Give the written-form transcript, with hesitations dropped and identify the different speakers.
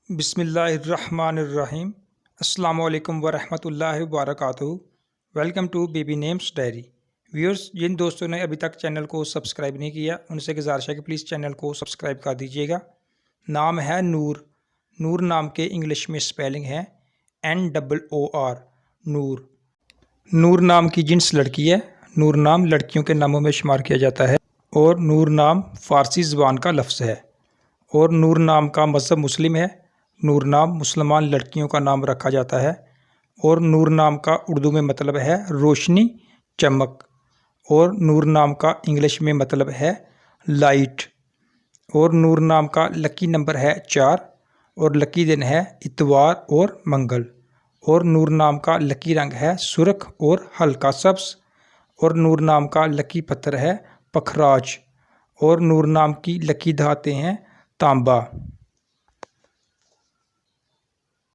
Speaker 1: बिस्मिल्लाहिर्रहमानिर्रहीम। अस्सलामुअलैकुम वरहमतुल्लाहि वबरकातुहू। Welcome to baby names diary. Viewers, जिन दोस्तों ने अभी तक चैनल को सब्सक्राइब नहीं किया उनसे गुजारिश है कि प्लीज़ चैनल को सब्सक्राइब कर दीजिएगा। नाम है नूर। नूर नाम के इंग्लिश में स्पेलिंग है NOOR, नूर। नूर नाम की जिन्स लड़की है। नूर नाम लड़कियों के नामों में शुमार किया जाता है और नूर नाम फ़ारसी ज़बान का लफ्ज़ है और नूर नाम का मज़हब मुस्लिम है। नूर नाम मुसलमान लड़कियों का नाम रखा जाता है और नूर नाम का उर्दू में मतलब है रोशनी, चमक और नूर नाम का इंग्लिश में मतलब है लाइट। और नूर नाम का लकी नंबर है 4 और लकी दिन है इतवार और मंगल। और नूर नाम का लकी रंग है सुर्ख और हल्का सब्ज़ और नूर नाम का लकी पत्थर है पखराज और नूर नाम की लकी धातें हैं तांबा।